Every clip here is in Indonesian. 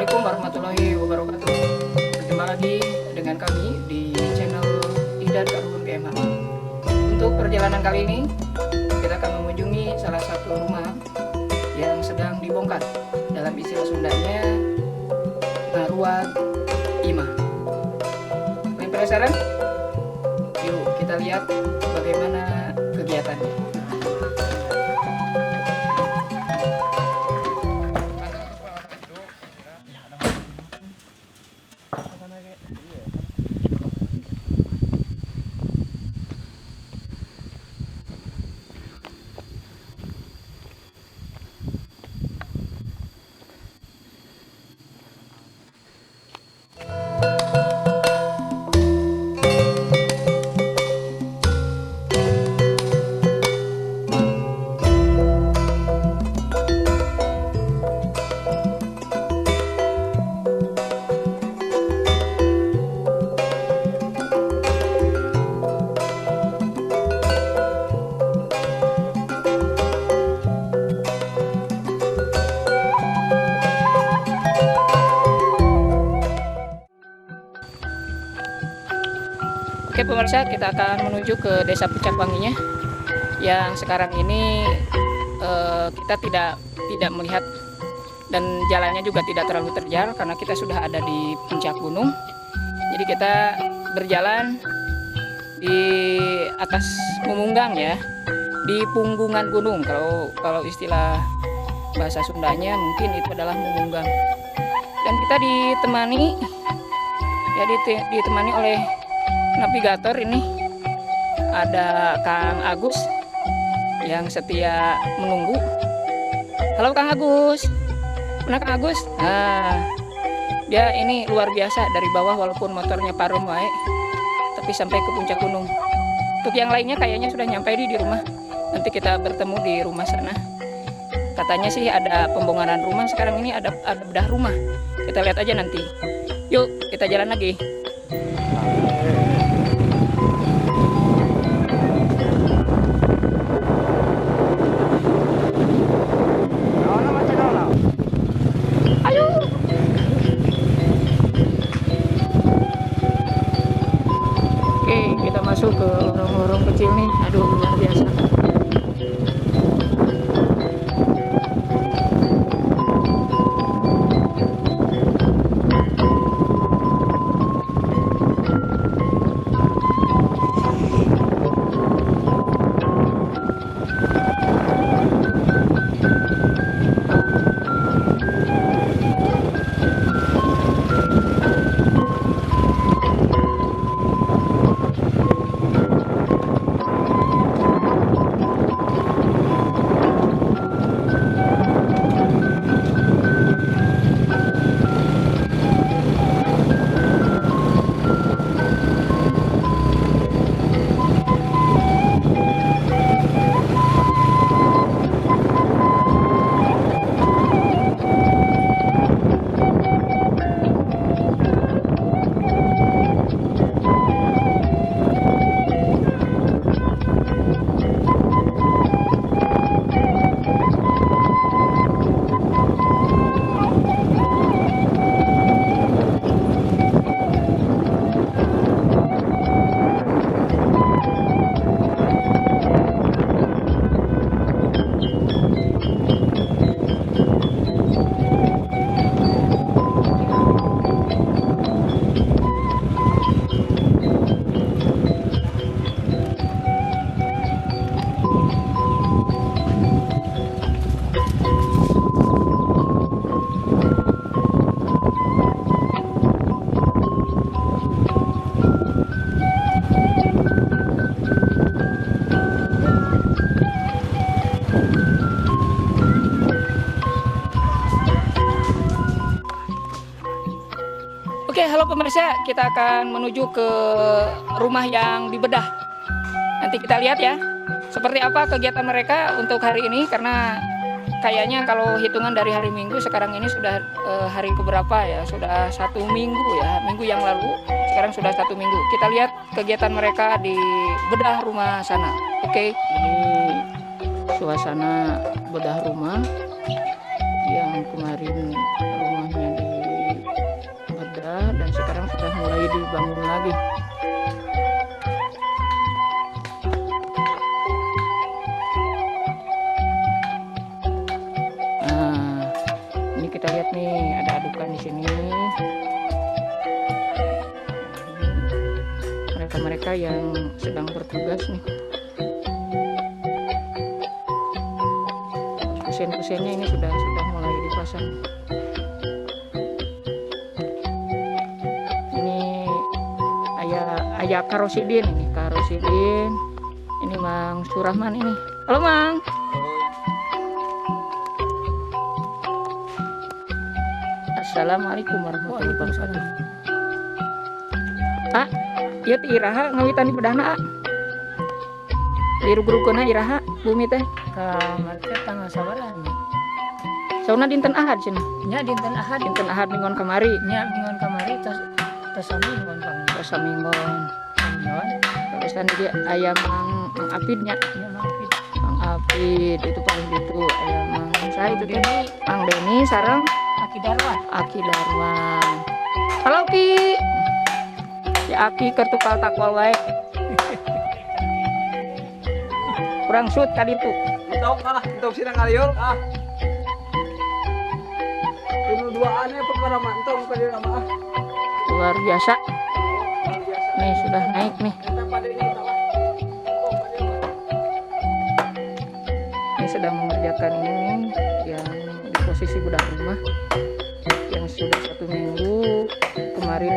Assalamualaikum warahmatullahi wabarakatuh. Berjumpa lagi dengan kami di channel Idan Karhun GMH. Untuk perjalanan kali ini, kita akan mengunjungi salah satu rumah yang sedang dibongkar. Dalam istilah Sundanya, Ngaruat Imah. Kalian penasaran? Yuk kita lihat bagaimana kegiatannya. Oke pemirsa, kita akan menuju ke Desa Pucak Wanginya yang sekarang ini kita tidak melihat dan jalannya juga tidak terlalu terjal karena kita sudah ada di puncak gunung. Jadi kita berjalan di atas memunggang ya, di punggungan gunung. Kalau istilah bahasa Sundanya mungkin itu adalah memunggang. Dan kita ditemani oleh navigator ini, ada Kang Agus yang setia menunggu. Halo Kang Agus, mana Kang Agus? Nah, dia ini luar biasa dari bawah walaupun motornya parum wae, tapi sampai ke puncak gunung. Untuk yang lainnya kayaknya sudah nyampe di rumah. Nanti kita bertemu di rumah sana. Katanya sih ada pembongkaran rumah, sekarang ini ada bedah rumah. Kita lihat aja nanti. Yuk kita jalan lagi. Kita masuk ke lorong-lorong kecil nih. Aduh, luar biasa. Oke, halo pemirsa, kita akan menuju ke rumah yang dibedah. Nanti kita lihat ya, seperti apa kegiatan mereka untuk hari ini, karena kayaknya kalau hitungan dari hari Minggu, sekarang ini sudah hari keberapa ya, sudah 1 minggu ya, minggu yang lalu, sekarang sudah 1 minggu. Kita lihat kegiatan mereka di bedah rumah sana. Oke, ini suasana bedah rumah yang kemarin rumahnya dibangun lagi. Nah, ini kita lihat nih ada adukan di sini. Mereka yang sedang bertugas nih. Kusen-kusennya ini sudah mulai dipasang. Ini ayah Karosidin ini, Karosidin. Ini Mang Surahman ini. Halo Mang. Assalamualaikum warahmatullahi wabarakatuh. Ah, ieu ti iraha ngawitan di pedahna. Di rug-rugna iraha bumi teh. Kamar teh tanggal sabaraha nya? Sauna dinten Ahad cenah. Nya dinten Ahad. Dinten Ahad minggon kamari. Nya minggon kamari tos sami minggon pang. Tos saminggon. Minggon. Terus tadi dia ayam Mang Apidnya. Nya mangpit. Mang Apid itu paling gitu. Ayam Mang saya itu teh. Deni Mang Deni sareng Aki Darwan. Aki Darwan. Halo Ki. Si Aki keur tukal takwal wae. Kurang shoot tadi tuh. Entok sih ngaliung Ini duaannya perkara mantap bukan dia nama Luar biasa. Nih sudah naik nih. Ini sedang mengerjakan ini yang di posisi bedah rumah yang sudah 1 minggu kemarin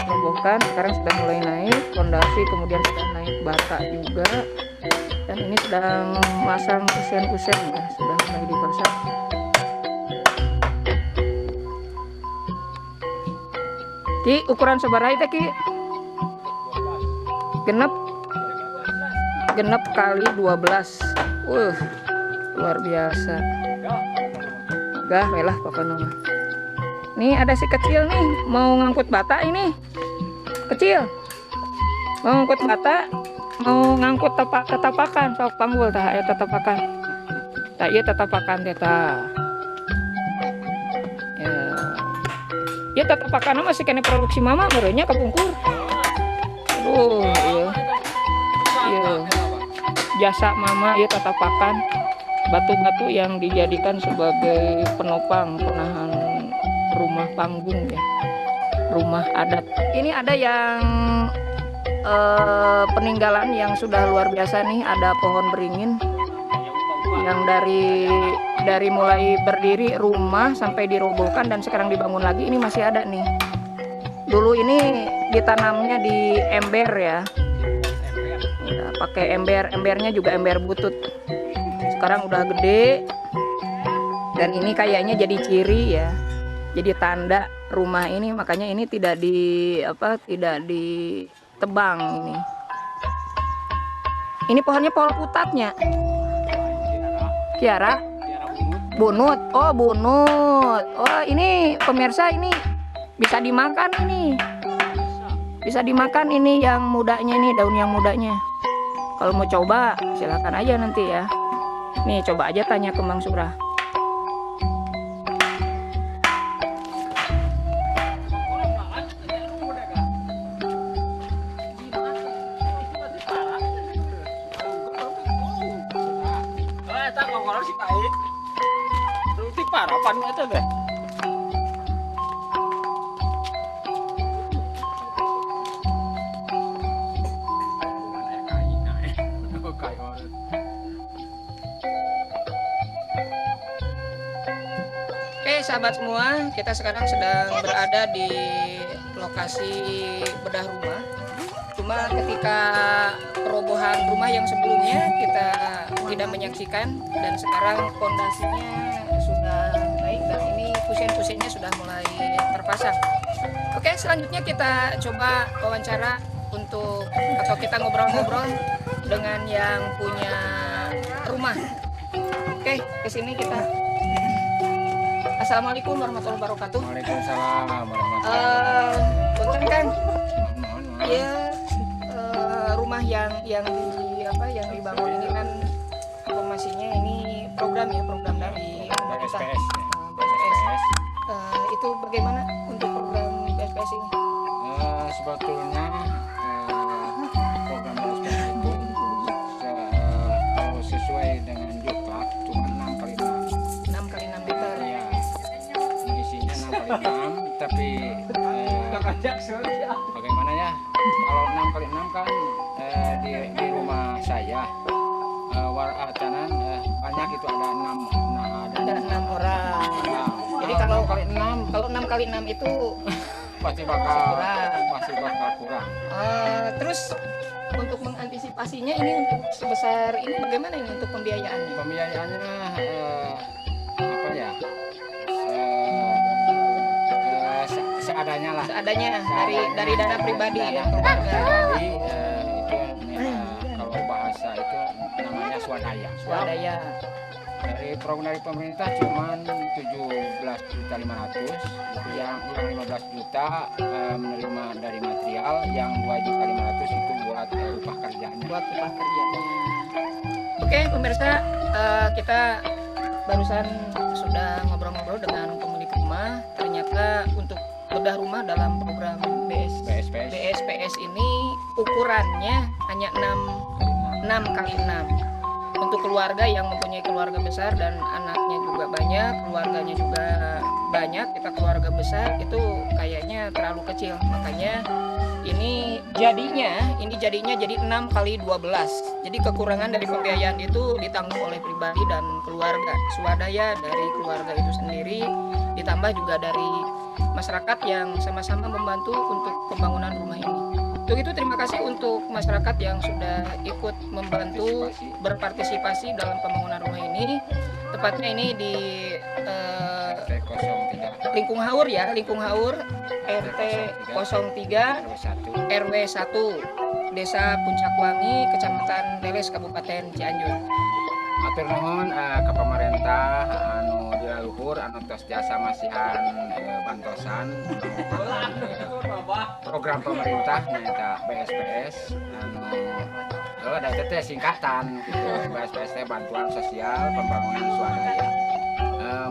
dirobohkan, sekarang sudah mulai naik fondasi, kemudian sudah naik bata juga, dan ini sedang masang kusen-kusen ya, sudah mulai dipasang. Ki ukuran sabaraha teh Ki? Genep kali 12. Luar biasa. Gah lah pokoknya mah. Nih ada si kecil nih mau ngangkut bata ini. Kecil. Mau ngangkut bata, mau ngangkut tetapakan, sok panggul tah aya tetapakan. Tah ieu tetapakan teh tah. Ya tetapakan masih kena produksi mama merenya kapungkur. Aduh, iya. Jasa mama ya tatapakan batu-batu yang dijadikan sebagai penopang penahan rumah panggung ya, rumah adat. Ini ada yang peninggalan yang sudah luar biasa nih, ada pohon beringin yang dari mulai berdiri rumah sampai dirobohkan dan sekarang dibangun lagi, ini masih ada nih. Dulu ini ditanamnya di ember ya. Pakai embernya juga ember butut. Sekarang udah gede dan ini kayaknya jadi ciri ya, jadi tanda rumah ini, makanya ini tidak ditebang ini. Ini pohonnya pohon putatnya. Kiara bunut. Oh bunut. Oh ini pemirsa, ini bisa dimakan ini. Bisa dimakan ini yang mudanya, ini daun yang mudanya. Kalau mau coba silakan aja nanti ya. Nih coba aja tanya ke Mang Surah. Oke sahabat semua, kita sekarang sedang berada di lokasi bedah rumah. Cuma ketika perobohan rumah yang sebelumnya kita tidak menyaksikan, dan sekarang fondasinya sudah baik dan ini kusen-kusennya sudah mulai terpasang. Oke, selanjutnya kita coba wawancara atau kita ngobrol-ngobrol dengan yang punya rumah. Oke, kesini kita. Assalamualaikum warahmatullahi wabarakatuh. Waalaikumsalam warahmatullahi Punten kan? Ya, rumah yang dibangun ini kan informasinya ini program dari pemerintah. SPS. BSPS. Itu bagaimana untuk program BSPS ini? Sebetulnya program BSPS itu kalau sesuai dengan Juklak cuma 6 kali 6. 6 kali 6 liter. Ya, isinya 6 kali 6, tapi Kakak sorry. bagaimana ya? Kalau 6 kali 6 kan di rumah saya waratanan banyak itu ada 6. Nah, Ada 6 orang. Nah, Jadi kalau 6 kali 6 Kalau 6 kali 6 itu pasti bakal kurang. kurang. Terus untuk mengantisipasinya ini untuk sebesar ini bagaimana ini untuk pembiayaannya? Pembiayaannya apa ya? Seadanya lah. Seadanya dari dana pribadi ya, Dana keluarga. pribadi itu kalau bahasa itu namanya swadaya. Swadaya. Dari program dari pemerintah cuma 17.500.000, yang 15 juta menerima dari material, yang 2.500.000 itu buat upah kerjanya. Buat upah kerjanya. Oke pemirsa, kita barusan sudah ngobrol-ngobrol dengan pemilik rumah. Ternyata untuk bedah rumah dalam program BSPS ini ukurannya hanya 6 kali 6. Untuk keluarga yang mempunyai keluarga besar dan anaknya juga banyak, keluarganya juga banyak, kita keluarga besar itu kayaknya terlalu kecil. Makanya ini jadinya jadi 6 kali 12. Jadi kekurangan dari pembiayaan itu ditanggung oleh pribadi dan keluarga. Swadaya dari keluarga itu sendiri, ditambah juga dari masyarakat yang sama-sama membantu untuk pembangunan rumah ini. Untuk itu terima kasih untuk masyarakat yang sudah ikut membantu berpartisipasi dalam pembangunan rumah ini. Tepatnya ini di RT 03 Lingkung Haur ya, Lingkung Haur RT 03 RW 1 Desa Puncak Wangi, Kecamatan Leles, Kabupaten Cianjur. Atur nuhun ke pemerintah anu dilaluhur anu tos jasa masihan bantosan program pemerintah nyata BSPS anu ada teh singkatan gitu. BSPS teh bantuan sosial pembangunan swadaya.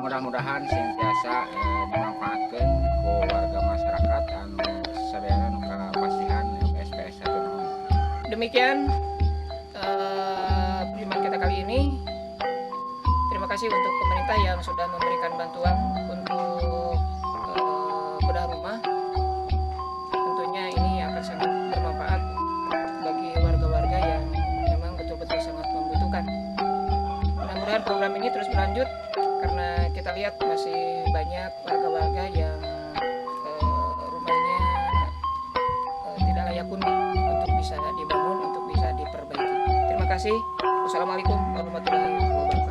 Mudah-mudahan sing biasa dimanfaatkeun ku warga masyarakat anu sadayana nu kapasihan BSPS satu nuhun. Demikian perjumpaan kita kali ini. Terima kasih untuk pemerintah yang sudah memberikan bantuan untuk bedah rumah. Tentunya ini akan sangat bermanfaat bagi warga-warga yang memang betul-betul sangat membutuhkan. Mudah-mudahan program ini terus berlanjut karena kita lihat masih banyak warga-warga yang rumahnya tidak layak huni untuk bisa dibangun, untuk bisa diperbaiki. Terima kasih. Wassalamualaikum warahmatullahi wabarakatuh.